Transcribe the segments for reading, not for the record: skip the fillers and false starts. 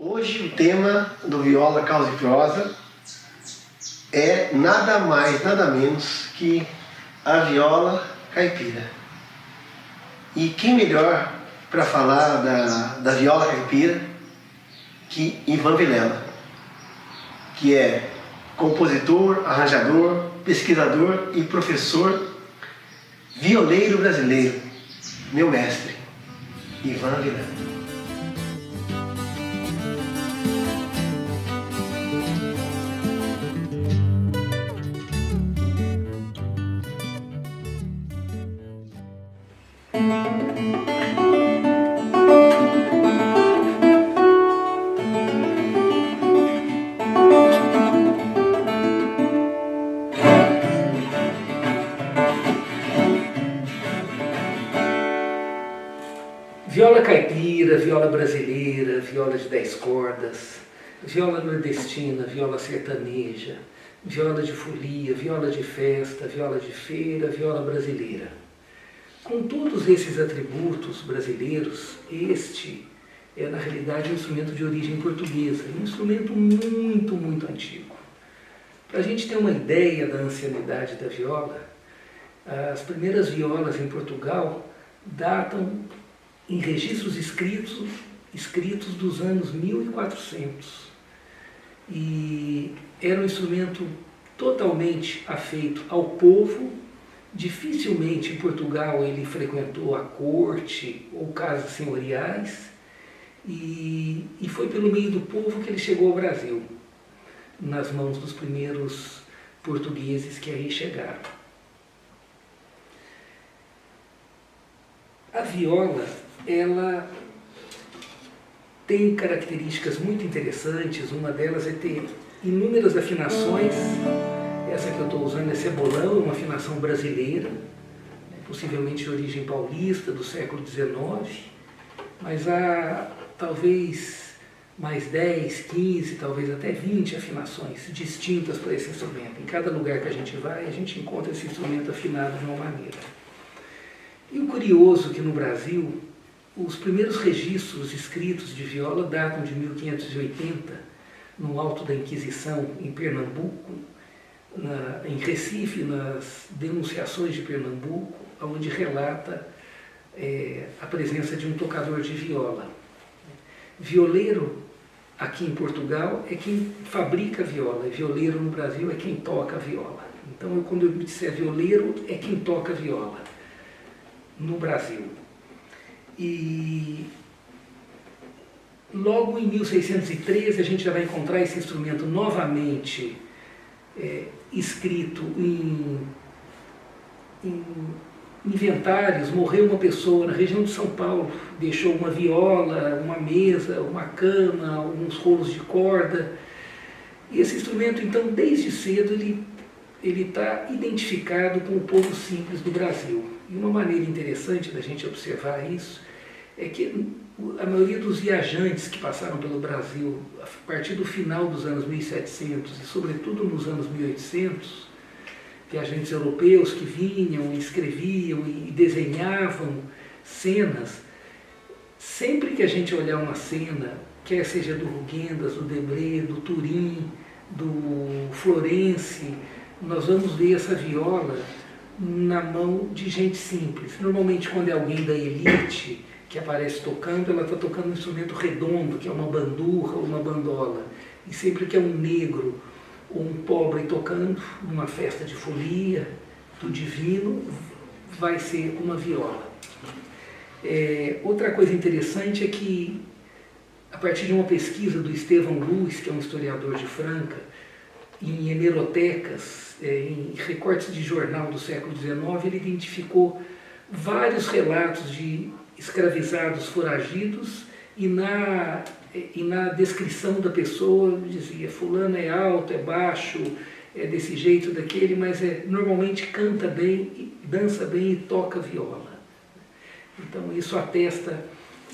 Hoje o tema do Viola Causa e Prosa é nada mais, nada menos que a viola caipira. E quem melhor para falar da viola caipira que Ivan Vilela, que é compositor, arranjador, pesquisador e professor violeiro brasileiro, meu mestre, Ivan Vilela. Viola caipira, viola brasileira, viola de 10 cordas, viola nordestina, viola sertaneja, viola de folia, viola de festa, viola de feira, viola brasileira. Com todos esses atributos brasileiros, este é na realidade um instrumento de origem portuguesa, um instrumento muito antigo. Para a gente ter uma ideia da ancianidade da viola, as primeiras violas em Portugal datam em registros escritos dos anos 1400. E era um instrumento totalmente afeito ao povo. Dificilmente em Portugal ele frequentou a corte ou casas senhoriais, e foi pelo meio do povo que ele chegou ao Brasil, nas mãos dos primeiros portugueses que aí chegaram. A viola, ela tem características muito interessantes. Uma delas é ter inúmeras afinações. Essa que eu estou usando é cebolão, é uma afinação brasileira, possivelmente de origem paulista, do século XIX, mas há talvez mais 10, 15, talvez até 20 afinações distintas para esse instrumento. Em cada lugar que a gente vai, a gente encontra esse instrumento afinado de uma maneira. E o curioso é que no Brasil, os primeiros registros escritos de viola datam de 1580, no Alto da Inquisição, em Pernambuco, em Recife, nas denunciações de Pernambuco, onde relata a presença de um tocador de viola. Violeiro, aqui em Portugal, é quem fabrica a viola, e violeiro no Brasil é quem toca a viola. Então, quando eu disser violeiro, é quem toca a viola no Brasil. E logo em 1613 a gente já vai encontrar esse instrumento novamente escrito em inventários. Morreu uma pessoa na região de São Paulo, deixou uma viola, uma mesa, uma cama, uns rolos de corda. E esse instrumento, então, desde cedo, ele está identificado com o povo simples do Brasil. E uma maneira interessante da gente observar isso é que a maioria dos viajantes que passaram pelo Brasil a partir do final dos anos 1700 e sobretudo nos anos 1800, viajantes europeus que vinham e escreviam e desenhavam cenas, sempre que a gente olhar uma cena, quer seja do Rugendas, do Debré, do Turim, do Florence, nós vamos ver essa viola na mão de gente simples. Normalmente, quando é alguém da elite que aparece tocando, ela está tocando um instrumento redondo, que é uma bandurra ou uma bandola. E sempre que é um negro ou um pobre tocando, numa festa de folia, do divino, vai ser uma viola. Outra coisa interessante é que, a partir de uma pesquisa do Estevão Luz, que é um historiador de Franca, em hemerotecas, em recortes de jornal do século XIX, ele identificou vários relatos de escravizados foragidos, e na descrição da pessoa dizia: fulano é alto, é baixo, é desse jeito, daquele, mas normalmente canta bem, dança bem e toca viola. Então isso atesta,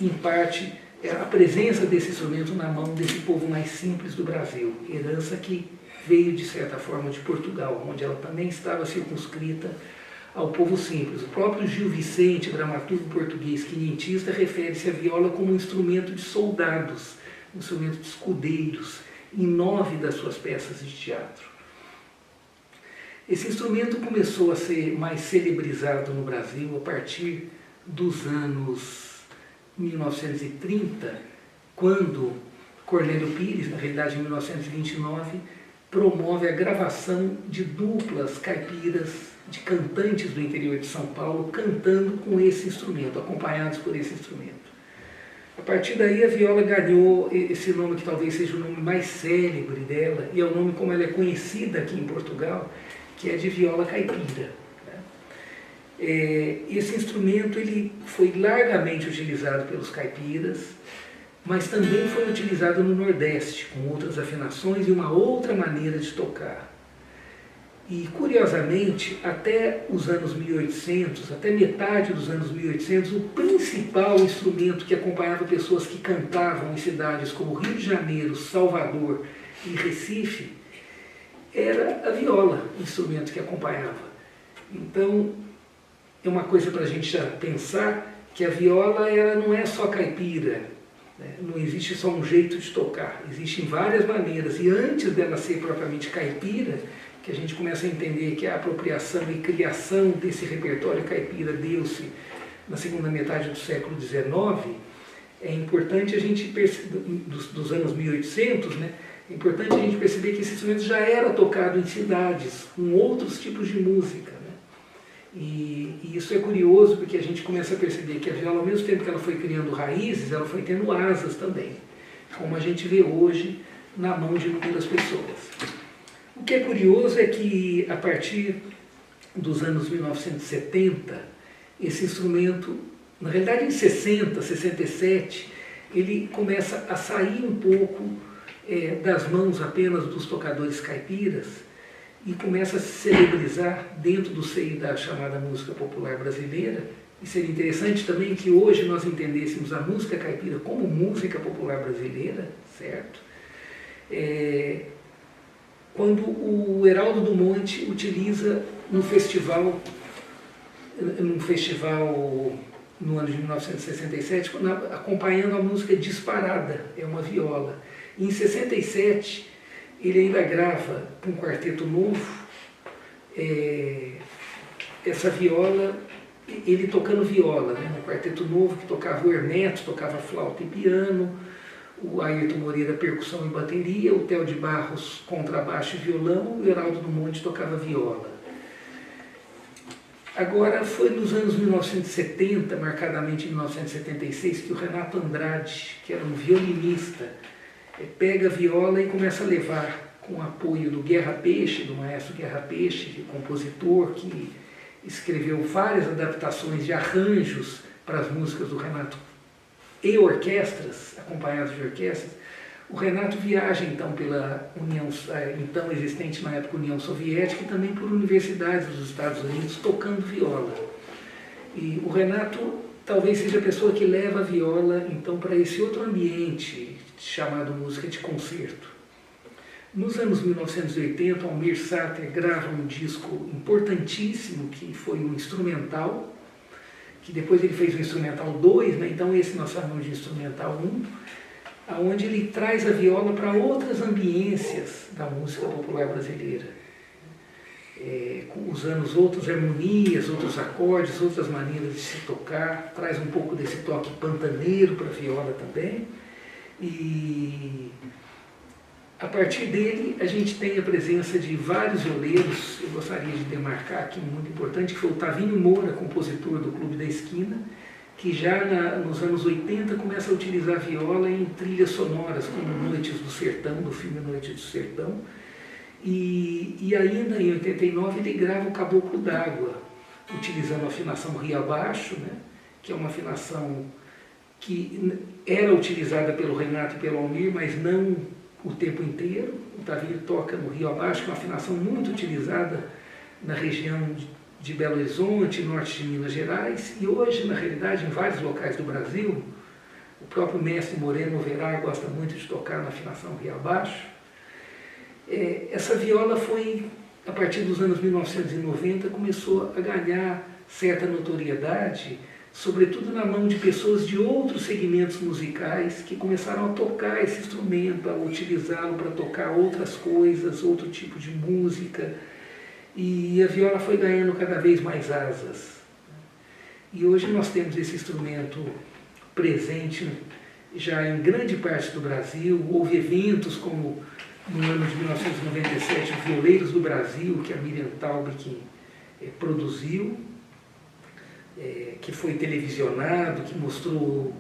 em parte, a presença desse instrumento na mão desse povo mais simples do Brasil, herança que veio, de certa forma, de Portugal, onde ela também estava circunscrita ao povo simples. O próprio Gil Vicente, dramaturgo português quinhentista, refere-se à viola como um instrumento de soldados um instrumento de escudeiros, em 9 das suas peças de teatro. Esse instrumento começou a ser mais celebrizado no Brasil a partir dos anos 1930, quando Cornélio Pires, na realidade em 1929, promove a gravação de duplas caipiras de cantantes do interior de São Paulo cantando com esse instrumento, acompanhados por esse instrumento. A partir daí a viola ganhou esse nome que talvez seja o nome mais célebre dela, e é o nome como ela é conhecida aqui em Portugal, que é de viola caipira. Esse instrumento ele foi largamente utilizado pelos caipiras, mas também foi utilizado no Nordeste, com outras afinações e uma outra maneira de tocar. E, curiosamente, até os anos 1800, até metade dos anos 1800, o principal instrumento que acompanhava pessoas que cantavam em cidades como Rio de Janeiro, Salvador e Recife, era a viola, o instrumento que acompanhava. Então, é uma coisa para a gente já pensar que a viola ela não é só caipira, né? Não existe só um jeito de tocar, existem várias maneiras. E antes dela ser propriamente caipira, que a gente começa a entender que a apropriação e criação desse repertório caipira deu-se na segunda metade do século XIX, é importante a gente perceber, dos anos 1800, né? É importante a gente perceber que esse instrumento já era tocado em cidades, com outros tipos de música. Né? E isso é curioso porque a gente começa a perceber que a viola, ao mesmo tempo que ela foi criando raízes, ela foi tendo asas também, como a gente vê hoje na mão de inúmeras pessoas. O que é curioso é que, a partir dos anos 1970, esse instrumento, na realidade em 60, 67, ele começa a sair um pouco das mãos apenas dos tocadores caipiras e começa a se celebrizar dentro do seio da chamada música popular brasileira. E seria interessante também que hoje nós entendêssemos a música caipira como música popular brasileira, certo? Quando o Heraldo do Monte utiliza num festival no ano de 1967, acompanhando a música Disparada, é uma viola. E em 67, ele ainda grava com um quarteto novo, essa viola, ele tocando viola, né? Um quarteto novo que tocava o Hermeto, tocava flauta e piano, o Ayrton Moreira percussão e bateria, o Theo de Barros contrabaixo e violão, e o Heraldo do Monte tocava viola. Agora foi nos anos 1970, marcadamente em 1976, que o Renato Andrade, que era um violinista, pega a viola e começa a levar, com o apoio do Guerra Peixe, do maestro Guerra Peixe, compositor que escreveu várias adaptações de arranjos para as músicas do Renato e orquestras, acompanhados de orquestras. O Renato viaja então pela União, então existente na época União Soviética, e também por universidades dos Estados Unidos, tocando viola. E o Renato talvez seja a pessoa que leva a viola então para esse outro ambiente chamado música de concerto. Nos anos 1980, Almir Sater grava um disco importantíssimo que foi um instrumental, que depois ele fez o instrumental 2, né? Então esse nós chamamos de instrumental 1, onde ele traz a viola para outras ambiências da música popular brasileira, usando outras harmonias, outros acordes, outras maneiras de se tocar, traz um pouco desse toque pantaneiro para a viola também. E a partir dele a gente tem a presença de vários violeiros. Eu gostaria de demarcar aqui um muito importante, que foi o Tavinho Moura, compositor do Clube da Esquina, que já nos anos 80 começa a utilizar a viola em trilhas sonoras, como Noites do Sertão, do filme Noites do Sertão, e ainda em 89 ele grava o Caboclo d'Água, utilizando a afinação Rio Abaixo, né, que é uma afinação que era utilizada pelo Renato e pelo Almir, mas não o tempo inteiro. O Tavinho toca no Rio Abaixo, que é uma afinação muito utilizada na região de Belo Horizonte, norte de Minas Gerais, e hoje, na realidade, em vários locais do Brasil. O próprio mestre Moreno Verá gosta muito de tocar na afinação Rio Abaixo. Essa viola foi, a partir dos anos 1990, começou a ganhar certa notoriedade, sobretudo na mão de pessoas de outros segmentos musicais que começaram a tocar esse instrumento, a utilizá-lo para tocar outras coisas, outro tipo de música, e a viola foi ganhando cada vez mais asas. E hoje nós temos esse instrumento presente já em grande parte do Brasil. Houve eventos como no ano de 1997, o Violeiros do Brasil, que a Miriam Taubig produziu, que foi televisionado, que mostrou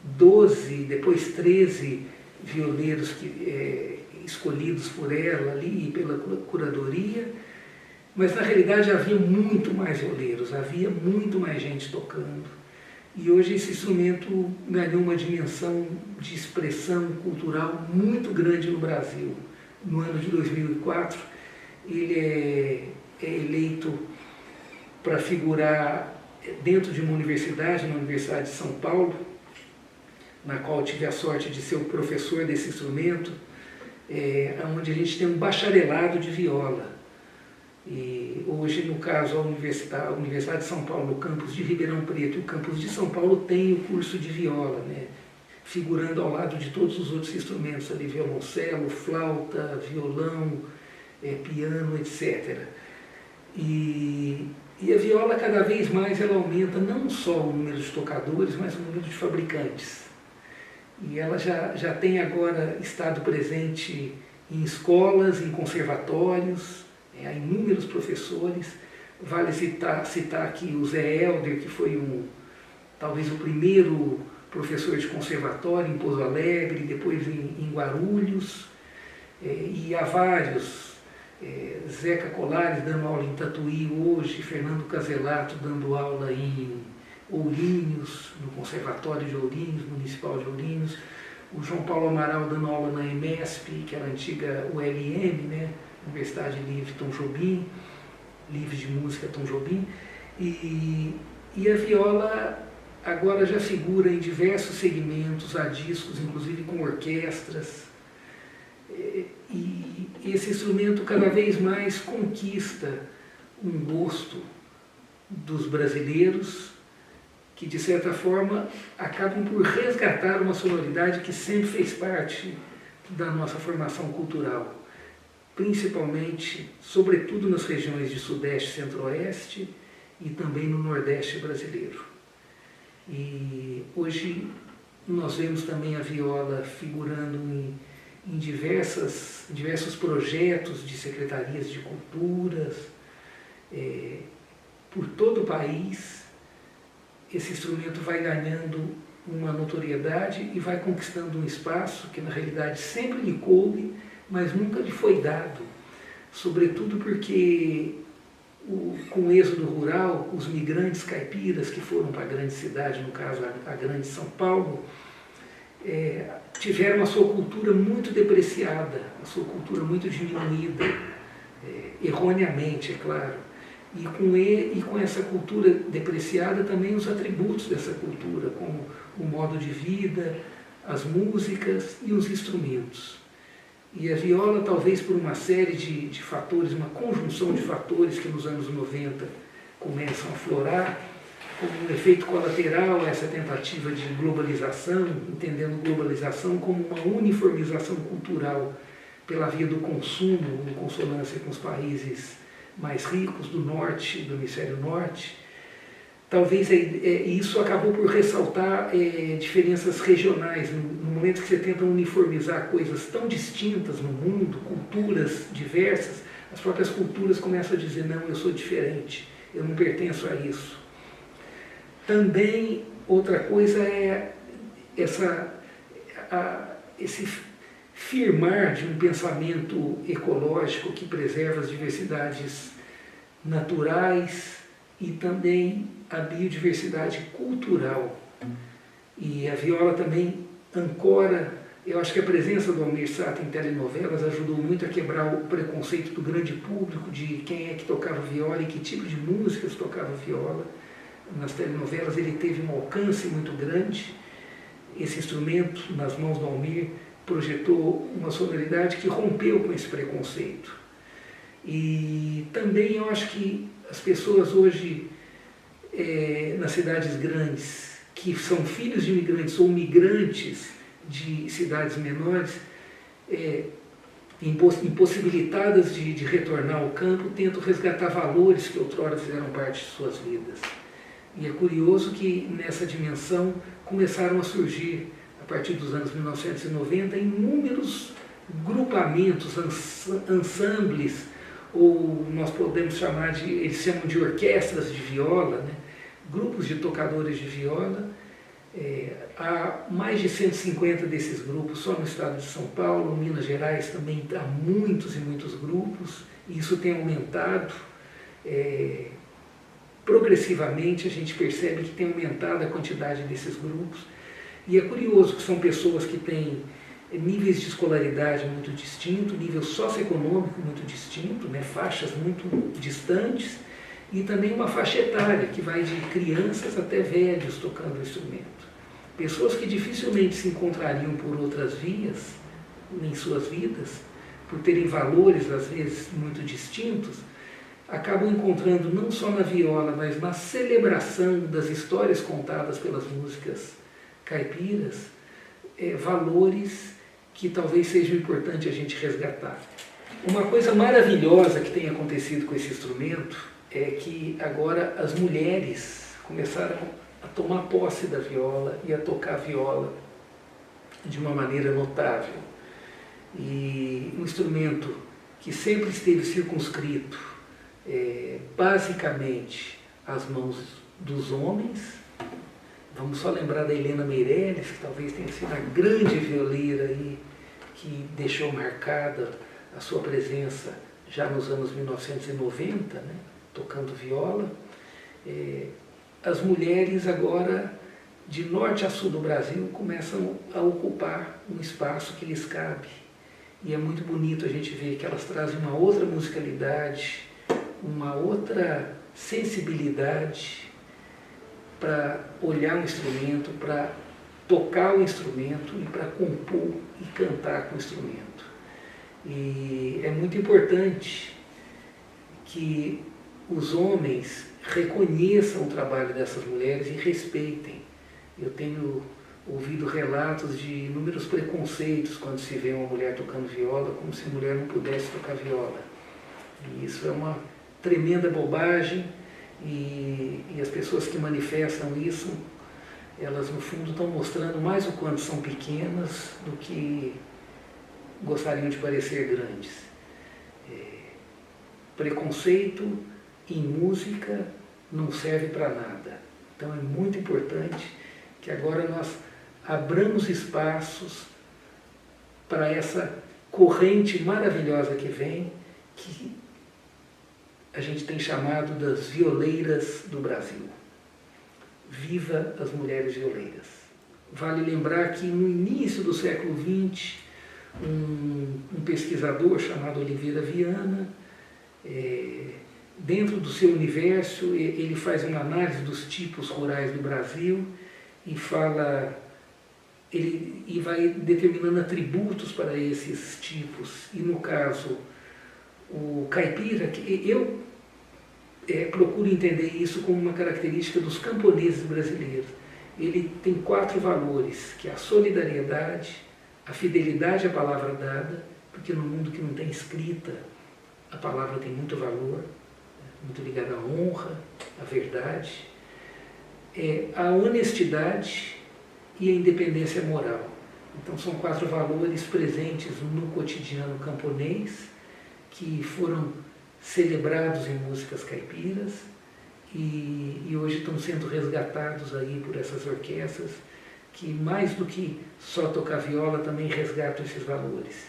12, depois 13 violeiros escolhidos por ela ali e pela curadoria, mas na realidade havia muito mais violeiros, havia muito mais gente tocando. E hoje esse instrumento ganhou uma dimensão de expressão cultural muito grande no Brasil. No ano de 2004, ele é eleito para figurar dentro de uma universidade, na Universidade de São Paulo, na qual eu tive a sorte de ser o professor desse instrumento, onde a gente tem um bacharelado de viola. E hoje, no caso, a Universidade de São Paulo, no campus de Ribeirão Preto e o campus de São Paulo tem o curso de viola, né? Figurando ao lado de todos os outros instrumentos, ali, violoncelo, flauta, violão, piano, etc. E a viola, cada vez mais, ela aumenta não só o número de tocadores, mas o número de fabricantes. E ela já tem agora estado presente em escolas, em conservatórios, há inúmeros professores. Vale citar aqui o Zé Helder, que foi talvez o primeiro professor de conservatório em Pouso Alegre, depois em Guarulhos, e há vários, Zeca Colares dando aula em Tatuí hoje, Fernando Caselato dando aula em Ourinhos, no Conservatório de Ourinhos, Municipal de Ourinhos, o João Paulo Amaral dando aula na EMESP, que era a antiga ULM, né? Universidade Livre Tom Jobim, Livre de Música Tom Jobim, e a viola agora já figura em diversos segmentos, há discos, inclusive com orquestras, e esse instrumento cada vez mais conquista um gosto dos brasileiros, que de certa forma acabam por resgatar uma sonoridade que sempre fez parte da nossa formação cultural, principalmente, sobretudo nas regiões de Sudeste e Centro-Oeste e também no Nordeste brasileiro. E hoje nós vemos também a viola figurando em diversos projetos de secretarias de culturas, por todo o país. Esse instrumento vai ganhando uma notoriedade e vai conquistando um espaço que na realidade sempre lhe coube, mas nunca lhe foi dado, sobretudo porque com o êxodo rural, os migrantes caipiras que foram para a grande cidade, no caso a grande São Paulo, tiveram a sua cultura muito depreciada, a sua cultura muito diminuída, erroneamente, é claro. E com essa cultura depreciada também os atributos dessa cultura, como o modo de vida, as músicas e os instrumentos. E a viola, talvez por uma série de fatores, uma conjunção de fatores que nos anos 90 começam a aflorar, como um efeito colateral a essa tentativa de globalização, entendendo globalização como uma uniformização cultural pela via do consumo, em consonância com os países mais ricos do norte, do hemisfério norte. Talvez isso acabou por ressaltar diferenças regionais. No momento que você tenta uniformizar coisas tão distintas no mundo, culturas diversas, as próprias culturas começam a dizer: não, eu sou diferente, eu não pertenço a isso. Também outra coisa é esse firmar de um pensamento ecológico que preserva as diversidades naturais e também a biodiversidade cultural. E a viola também ancora, eu acho que a presença do Almir Sater em telenovelas ajudou muito a quebrar o preconceito do grande público de quem é que tocava viola e que tipo de músicas tocava viola. Nas telenovelas ele teve um alcance muito grande. Esse instrumento, nas mãos do Almir, projetou uma sonoridade que rompeu com esse preconceito. E também eu acho que as pessoas hoje nas cidades grandes, que são filhos de imigrantes ou migrantes de cidades menores, impossibilitadas de retornar ao campo, tentam resgatar valores que outrora fizeram parte de suas vidas. E é curioso que nessa dimensão começaram a surgir, a partir dos anos 1990, inúmeros grupamentos, ensembles, ou nós podemos chamar de, eles chamam de orquestras de viola, né? Grupos de tocadores de viola. Há mais de 150 desses grupos só no estado de São Paulo, Minas Gerais também há muitos e muitos grupos, e isso tem aumentado. Progressivamente a gente percebe que tem aumentado a quantidade desses grupos, e é curioso que são pessoas que têm níveis de escolaridade muito distintos, nível socioeconômico muito distinto, né, faixas muito distantes, e também uma faixa etária que vai de crianças até velhos tocando o instrumento. Pessoas que dificilmente se encontrariam por outras vias em suas vidas, por terem valores às vezes muito distintos, acabam encontrando não só na viola, mas na celebração das histórias contadas pelas músicas caipiras, valores que talvez seja importante a gente resgatar. Uma coisa maravilhosa que tem acontecido com esse instrumento é que agora as mulheres começaram a tomar posse da viola e a tocar viola de uma maneira notável. E um instrumento que sempre esteve circunscrito basicamente às mãos dos homens. Vamos só lembrar da Helena Meirelles, que talvez tenha sido a grande violeira aí, que deixou marcada a sua presença já nos anos 1990, né, tocando viola. As mulheres agora, de norte a sul do Brasil, começam a ocupar um espaço que lhes cabe. E é muito bonito a gente ver que elas trazem uma outra musicalidade, uma outra sensibilidade para olhar o instrumento, para tocar o instrumento e para compor e cantar com o instrumento. E é muito importante que os homens reconheçam o trabalho dessas mulheres e respeitem. Eu tenho ouvido relatos de inúmeros preconceitos quando se vê uma mulher tocando viola, como se a mulher não pudesse tocar viola. E isso é uma tremenda bobagem, e as pessoas que manifestam isso, elas no fundo estão mostrando mais o quanto são pequenas do que gostariam de parecer grandes. Preconceito em música não serve para nada. Então é muito importante que agora nós abramos espaços para essa corrente maravilhosa que vem, que a gente tem chamado das violeiras do Brasil. Viva as mulheres violeiras! Vale lembrar que no início do século XX, um pesquisador chamado Oliveira Viana, dentro do seu universo, ele faz uma análise dos tipos rurais do Brasil e ele vai determinando atributos para esses tipos. E no caso, o caipira, que eu procuro entender isso como uma característica dos camponeses brasileiros. Ele tem 4 valores, que é a solidariedade, a fidelidade à palavra dada, porque no mundo que não tem escrita, a palavra tem muito valor, muito ligada à honra, à verdade, a honestidade e a independência moral. Então são 4 valores presentes no cotidiano camponês, que foram celebrados em músicas caipiras e hoje estão sendo resgatados aí por essas orquestras, que mais do que só tocar viola também resgatam esses valores.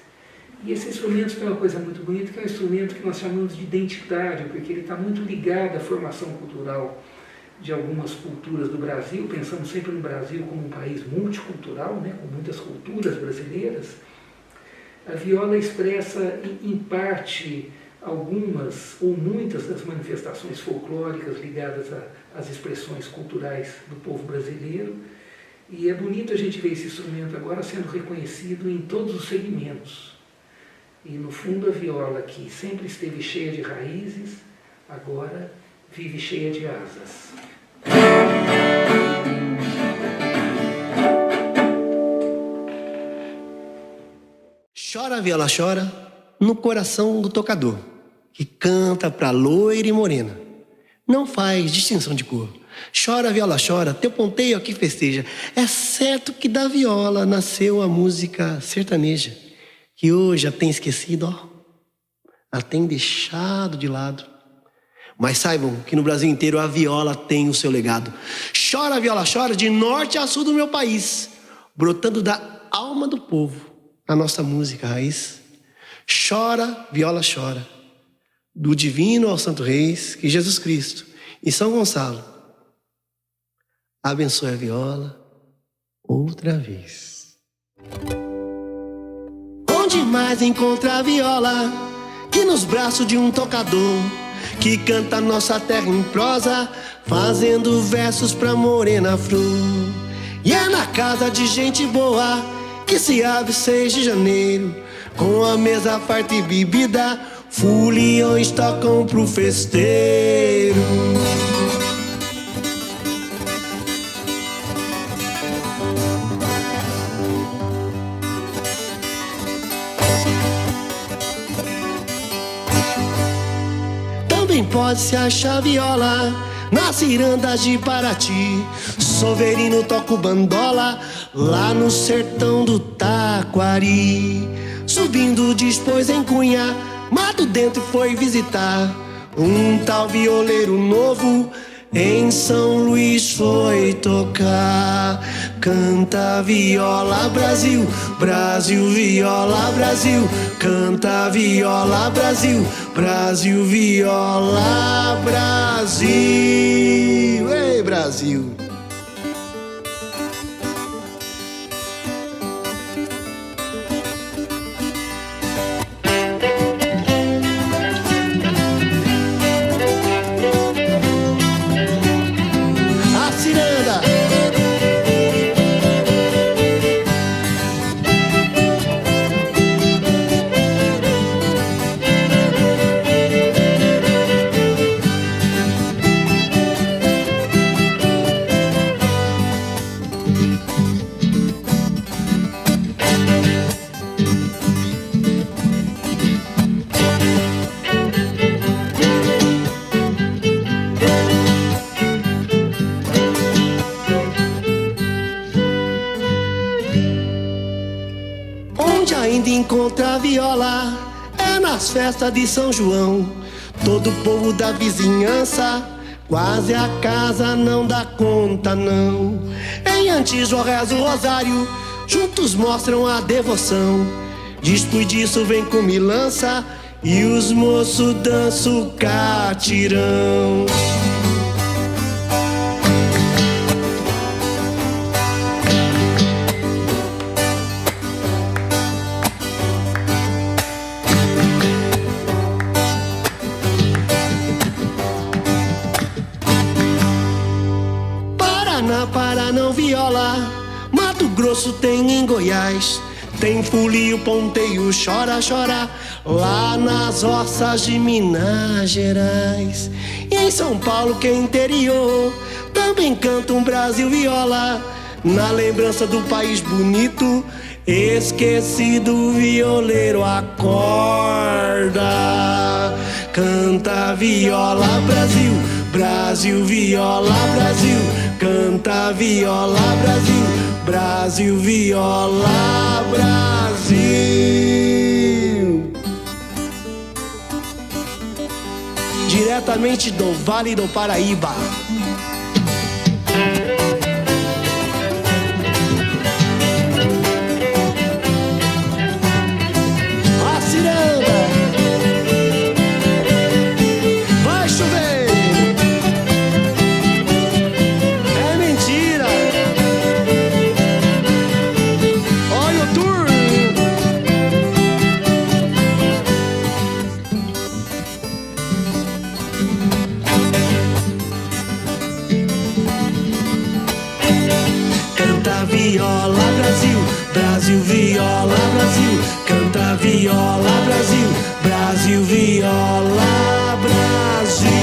E esse instrumento tem uma coisa muito bonita, que é um instrumento que nós chamamos de identitário, porque ele está muito ligado à formação cultural de algumas culturas do Brasil, pensando sempre no Brasil como um país multicultural, né, com muitas culturas brasileiras. A viola expressa, em parte, algumas ou muitas das manifestações folclóricas ligadas às expressões culturais do povo brasileiro, e é bonito a gente ver esse instrumento agora sendo reconhecido em todos os segmentos. E no fundo a viola, que sempre esteve cheia de raízes, agora vive cheia de asas. Chora a viola, chora no coração do tocador, que canta pra loira e morena. Não faz distinção de cor. Chora a viola, chora, teu ponteio aqui festeja. É certo que da viola nasceu a música sertaneja, que hoje a tem esquecido, ó, a tem deixado de lado. Mas saibam que no Brasil inteiro a viola tem o seu legado. Chora a viola, chora de norte a sul do meu país, brotando da alma do povo a nossa música raiz. Chora, viola, chora, do divino ao santo reis, que Jesus Cristo e São Gonçalo abençoe a viola outra vez. Onde mais encontra a viola que nos braços de um tocador, que canta nossa terra em prosa, fazendo versos pra morena flor. E é na casa de gente boa que se abre 6 de janeiro, com a mesa farta e bebida, foliões tocam pro festeiro. Também pode-se achar viola nas cirandas de Paraty. Soverino toca o bandola lá no sertão do Taquari. Subindo depois em Cunha, mato dentro foi visitar um tal violeiro novo, em São Luís foi tocar. Canta viola Brasil, Brasil viola Brasil. Canta viola Brasil, Brasil viola Brasil. Ei, Brasil! Ainda encontra a viola é nas festas de São João. Todo o povo da vizinhança, quase a casa não dá conta não. Em Antijo reza o rosário, juntos mostram a devoção. Depois disso vem comilança e os moços dançam o catirão. Para não viola, Mato Grosso tem em Goiás, tem folia, ponteio, chora, chora, lá nas roças de Minas Gerais. E em São Paulo, que é interior, também canta um Brasil viola, na lembrança do país bonito, esquecido o violeiro acorda. Canta viola Brasil, Brasil viola Brasil. Canta viola Brasil, Brasil viola Brasil. Diretamente do Vale do Paraíba. A ciranda. Vai chover. É mentira. Olha o tour. Canta viola Brasil, Brasil viola Brasil. Canta viola Brasil, Brasil viola Brasil.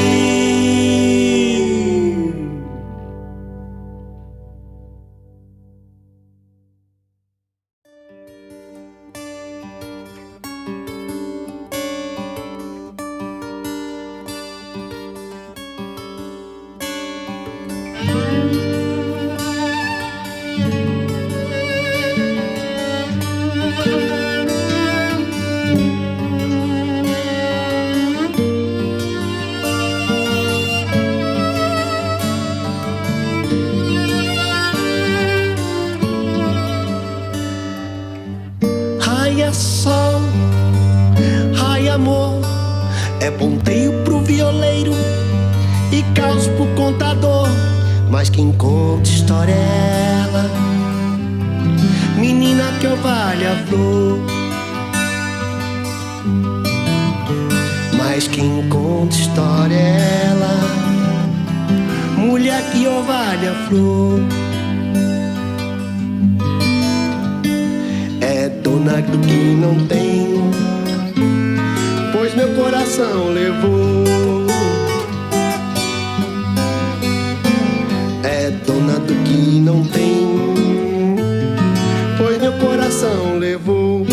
mas quem conta história é ela, menina que orvalha a flor. Mas quem conta história é ela, mulher que orvalha a flor. É dona do que não tenho, pois meu coração levou. É dona do que não tenho, pois meu coração levou.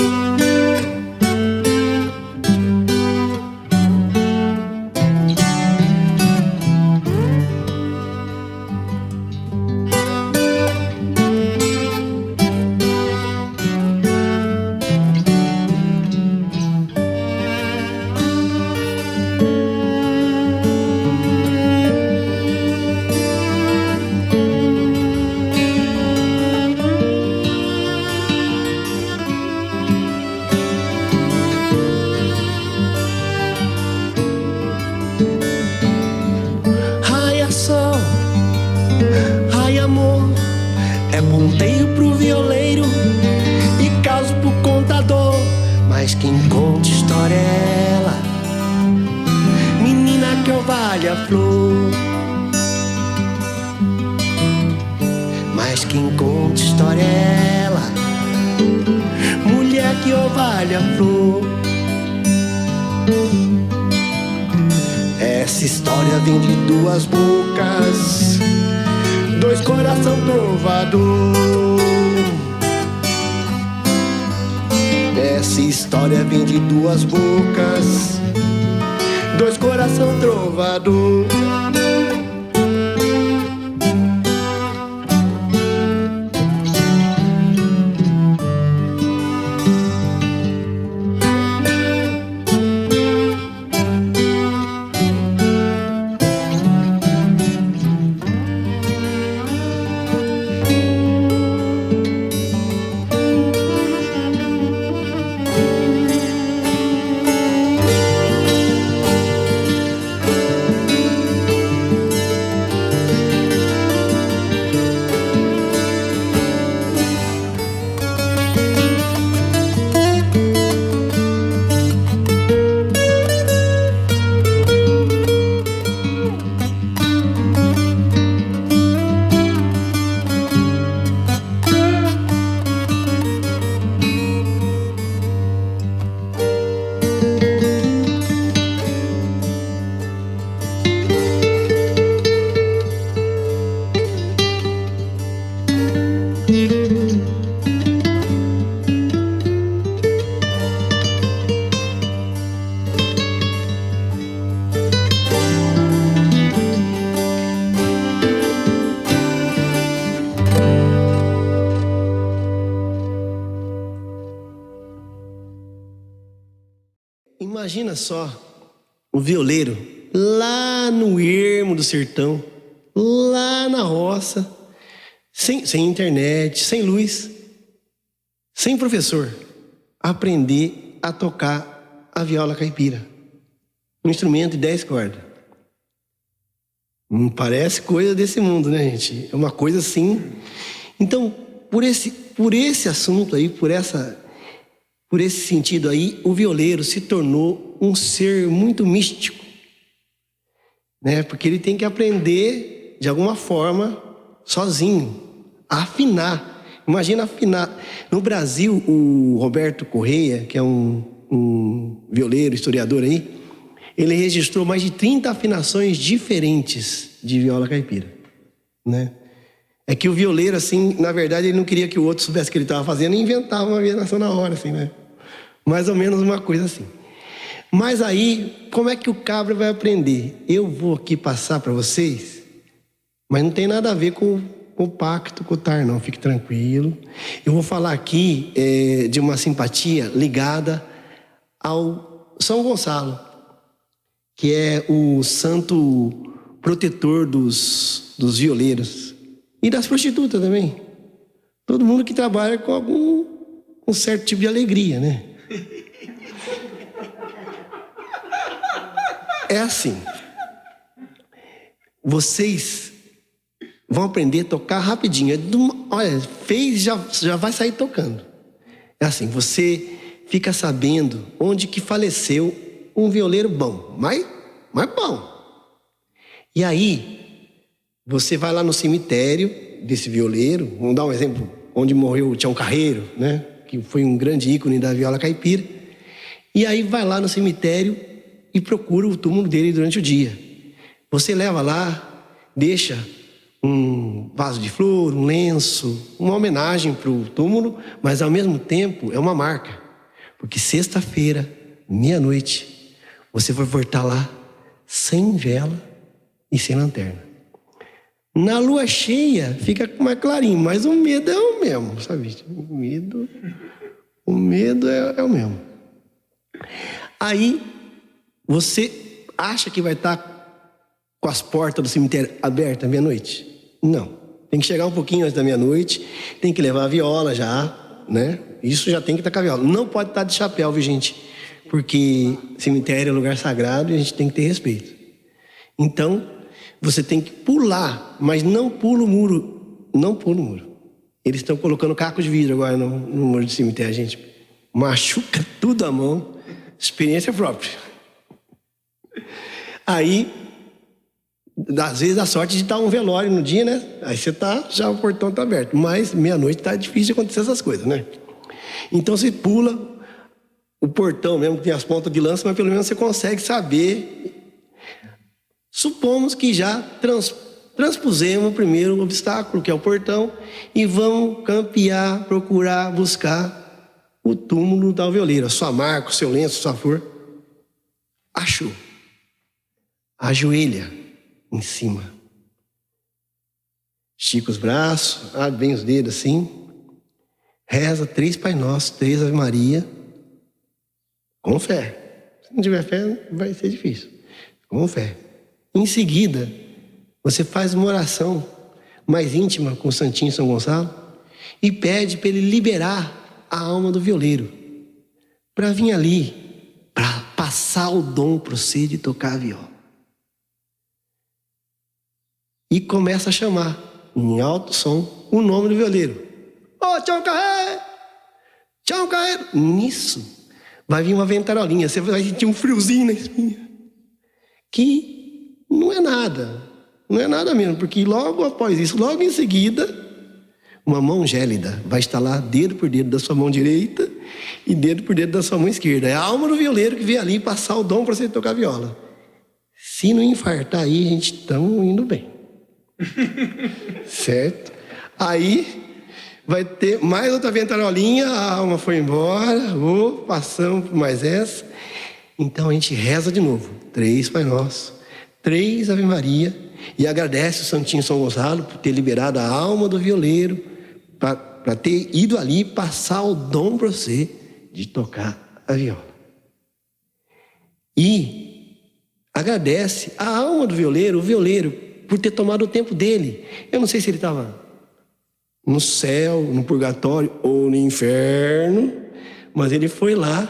Ai amor, é ponteio pro violeiro e caso pro contador, mas quem conta história é ela, menina que orvalha a flor. Mas quem conta história é ela, mulher que orvalha a flor. Essa história vem de duas bocas, dois coração trovador. Essa história vem de duas bocas, dois coração trovador. Imagina só o violeiro lá no ermo do sertão, lá na roça, sem internet, sem luz, sem professor, aprender a tocar a viola caipira, um instrumento de 10 cordas. Não parece coisa desse mundo, né, gente? É uma coisa assim. Então, por esse assunto aí, por esse sentido aí, o violeiro se tornou um ser muito místico, né? Porque ele tem que aprender, de alguma forma, sozinho, a afinar. Imagina afinar. No Brasil, o Roberto Correia, que é um violeiro, historiador aí, ele registrou mais de 30 afinações diferentes de viola caipira, né? É que o violeiro, assim, na verdade, ele não queria que o outro soubesse o que ele estava fazendo e inventava uma afinação na hora, assim, né? Mais ou menos uma coisa assim. Mas aí, como é que o cabra vai aprender? Eu vou aqui passar para vocês, mas não tem nada a ver com o pacto com o TAR, não. Fique tranquilo. Eu vou falar aqui de uma simpatia ligada ao São Gonçalo, que é o santo protetor dos violeiros e das prostitutas também. Todo mundo que trabalha com um certo tipo de alegria, né? É assim. Vocês vão aprender a tocar rapidinho. Olha, fez, já vai sair tocando. É assim, você fica sabendo onde que faleceu um violeiro bom, mas bom. E aí, você vai lá no cemitério desse violeiro, vamos dar um exemplo, onde morreu o Tião Carreiro, né? Que foi um grande ícone da viola caipira. E aí vai lá no cemitério e procura o túmulo dele durante o dia. Você leva lá, deixa um vaso de flor, um lenço, uma homenagem para o túmulo, mas ao mesmo tempo é uma marca. Porque sexta-feira, meia-noite, você vai voltar lá sem vela e sem lanterna. Na lua cheia fica mais clarinho, mas o medo é o mesmo, sabe? O medo é o mesmo. Aí você acha que vai estar com as portas do cemitério abertas meia-noite? Não. Tem que chegar um pouquinho antes da meia-noite, tem que levar a viola já, né? Isso já tem que estar com a viola. Não pode estar de chapéu, viu, gente? Porque cemitério é lugar sagrado e a gente tem que ter respeito. Então, você tem que pular, mas não pula o muro. Não pula o muro. Eles estão colocando caco de vidro agora no muro de cemitério, gente. Machuca tudo a mão. Experiência própria. Aí, às vezes dá sorte de estar um velório no dia, né? Aí você já o portão está aberto. Mas meia-noite está difícil de acontecer essas coisas, né? Então você pula o portão mesmo, que tem as pontas de lança, mas pelo menos você consegue saber. Supomos que já transpusemos o primeiro obstáculo, que é o portão, e vamos campear, procurar, buscar o túmulo da violeira, sua marca, o seu lenço, sua flor. Achou. Ajoelha em cima. Estica os braços, abre bem os dedos assim. Reza 3 Pai Nosso, 3 Ave Maria. Com fé. Se não tiver fé, vai ser difícil. Com fé. Em seguida, você faz uma oração mais íntima com o Santinho São Gonçalo e pede para ele liberar a alma do violeiro para vir ali, para passar o dom para você de tocar a viola. E começa a chamar, em alto som, o nome do violeiro. Ô, Tião Carreiro! Tião Carreiro! Nisso, vai vir uma ventarolinha, você vai sentir um friozinho na espinha. Que não é nada mesmo, porque logo após isso, logo em seguida, uma mão gélida vai estalar dedo por dedo da sua mão direita e dedo por dedo da sua mão esquerda. É a alma do violeiro que vem ali passar o dom para você tocar viola. Se não infartar aí, a gente estamos indo bem. Certo? Aí vai ter mais outra ventarolinha, a alma foi embora, passamos por mais essa. Então a gente reza de novo, 3 Pai Nosso, 3 Ave Maria, e agradece o Santinho São Gonçalo por ter liberado a alma do violeiro, para ter ido ali passar o dom para você de tocar a viola. E agradece a alma do violeiro, o violeiro, por ter tomado o tempo dele. Eu não sei se ele estava no céu, no purgatório ou no inferno, mas ele foi lá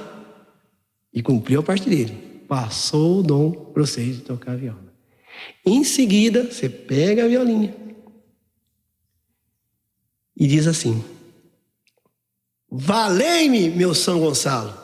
e cumpriu a parte dele. Passou o dom para vocês de tocar a viola. Em seguida, você pega a violinha e diz assim: valei-me, meu São Gonçalo.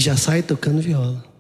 já sai tocando viola.